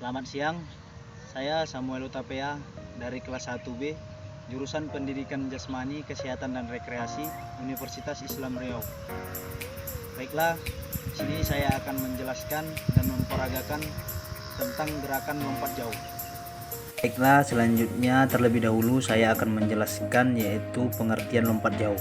Selamat siang, saya Samuel Utapea dari kelas 1B, jurusan Pendidikan Jasmani, Kesehatan dan Rekreasi, Universitas Islam Riau. Baiklah, di sini saya akan menjelaskan dan memperagakan tentang gerakan lompat jauh. Baiklah, selanjutnya terlebih dahulu saya akan menjelaskan yaitu pengertian lompat jauh.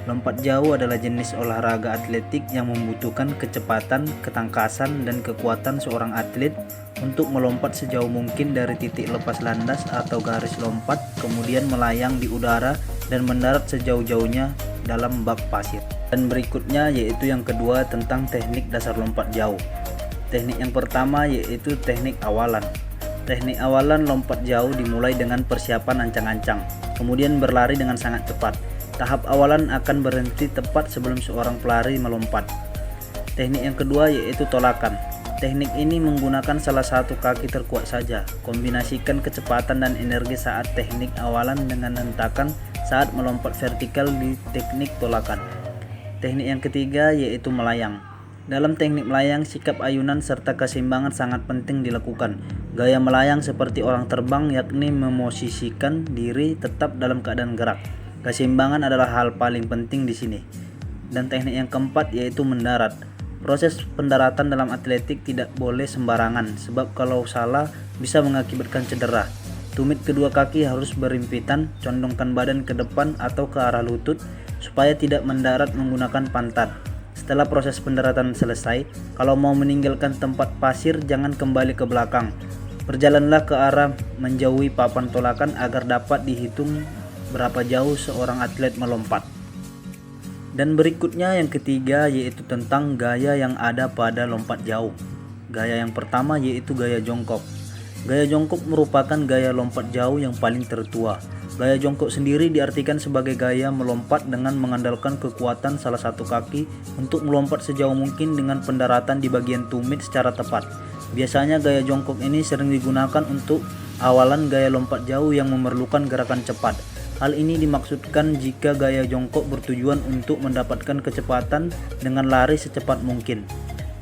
Lompat jauh adalah jenis olahraga atletik yang membutuhkan kecepatan, ketangkasan, dan kekuatan seorang atlet untuk melompat sejauh mungkin dari titik lepas landas atau garis lompat, kemudian melayang di udara dan mendarat sejauh-jauhnya dalam bak pasir. Dan berikutnya yaitu yang kedua tentang teknik dasar lompat jauh. Teknik yang pertama yaitu teknik awalan. Teknik awalan lompat jauh dimulai dengan persiapan ancang-ancang, kemudian berlari dengan sangat cepat. Tahap awalan akan berhenti tepat sebelum seorang pelari melompat. Teknik yang kedua yaitu tolakan. Teknik ini menggunakan salah satu kaki terkuat saja. Kombinasikan kecepatan dan energi saat teknik awalan dengan hentakan saat melompat vertikal di teknik tolakan. Teknik yang ketiga yaitu melayang. Dalam teknik melayang, sikap ayunan serta keseimbangan sangat penting dilakukan. Gaya melayang seperti orang terbang, yakni memosisikan diri tetap dalam keadaan gerak. Keseimbangan adalah hal paling penting di sini. Dan teknik yang keempat yaitu mendarat. Proses pendaratan dalam atletik tidak boleh sembarangan, sebab kalau salah bisa mengakibatkan cedera. Tumit kedua kaki harus berhimpitan, condongkan badan ke depan atau ke arah lutut supaya tidak mendarat menggunakan pantat. Setelah proses pendaratan selesai, kalau mau meninggalkan tempat pasir jangan kembali ke belakang. Berjalanlah ke arah menjauhi papan tolakan agar dapat dihitung berapa jauh seorang atlet melompat. Dan berikutnya yang ketiga yaitu tentang gaya yang ada pada lompat jauh. Gaya yang pertama yaitu gaya jongkok. Gaya jongkok merupakan gaya lompat jauh yang paling tertua. Gaya jongkok sendiri diartikan sebagai gaya melompat dengan mengandalkan kekuatan salah satu kaki untuk melompat sejauh mungkin dengan pendaratan di bagian tumit secara tepat. Biasanya gaya jongkok ini sering digunakan untuk awalan gaya lompat jauh yang memerlukan gerakan cepat. Hal ini dimaksudkan jika gaya jongkok bertujuan untuk mendapatkan kecepatan dengan lari secepat mungkin.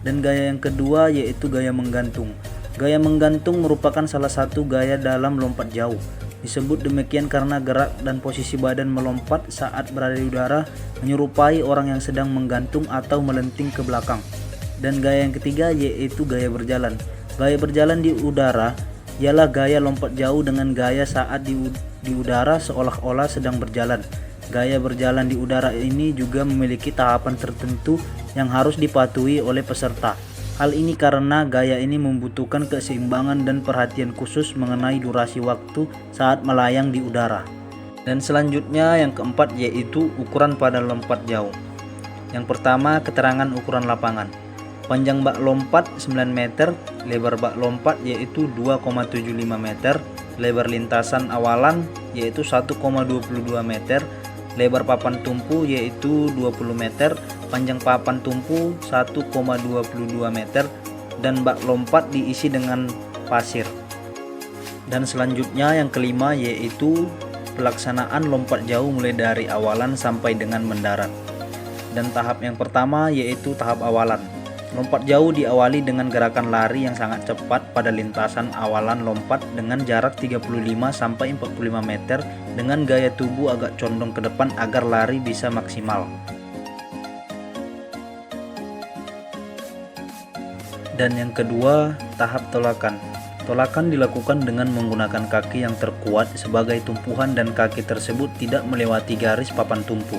Dan gaya yang kedua yaitu gaya menggantung. Gaya menggantung merupakan salah satu gaya dalam lompat jauh. Disebut demikian karena gerak dan posisi badan melompat saat berada di udara menyerupai orang yang sedang menggantung atau melenting ke belakang. Dan gaya yang ketiga yaitu gaya berjalan. Gaya berjalan di udara ialah gaya lompat jauh dengan gaya saat di udara seolah-olah sedang berjalan. Gaya berjalan di udara ini juga memiliki tahapan tertentu yang harus dipatuhi oleh peserta. Hal ini karena gaya ini membutuhkan keseimbangan dan perhatian khusus mengenai durasi waktu saat melayang di udara. Dan selanjutnya yang keempat yaitu ukuran pada lompat jauh. Yang pertama, keterangan ukuran lapangan. Panjang bak lompat 9 meter, lebar bak lompat yaitu 2,75 meter, lebar lintasan awalan yaitu 1,22 meter, lebar papan tumpu yaitu 20 meter, panjang papan tumpu 1,22 meter, dan bak lompat diisi dengan pasir. Dan selanjutnya yang kelima yaitu pelaksanaan lompat jauh mulai dari awalan sampai dengan mendarat. Dan tahap yang pertama yaitu tahap awalan. Lompat jauh diawali dengan gerakan lari yang sangat cepat pada lintasan awalan lompat dengan jarak 35-45 meter dengan gaya tubuh agak condong ke depan agar lari bisa maksimal. Dan yang kedua, tahap tolakan. Tolakan dilakukan dengan menggunakan kaki yang terkuat sebagai tumpuan dan kaki tersebut tidak melewati garis papan tumpu.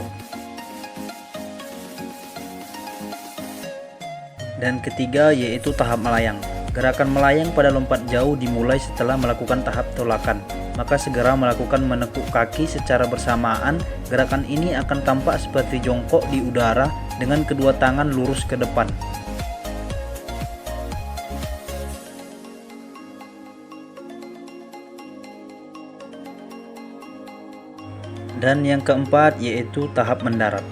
Dan ketiga yaitu tahap melayang. Gerakan melayang pada lompat jauh dimulai setelah melakukan tahap tolakan. Maka segera melakukan menekuk kaki secara bersamaan. Gerakan ini akan tampak seperti jongkok di udara dengan kedua tangan lurus ke depan. Dan yang keempat yaitu tahap mendarat.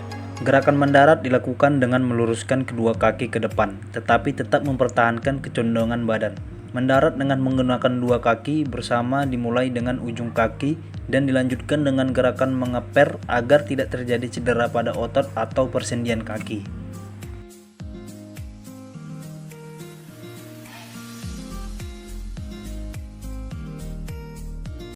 Gerakan mendarat dilakukan dengan meluruskan kedua kaki ke depan, tetapi tetap mempertahankan kecondongan badan. Mendarat dengan menggunakan dua kaki bersama dimulai dengan ujung kaki dan dilanjutkan dengan gerakan mengeper agar tidak terjadi cedera pada otot atau persendian kaki.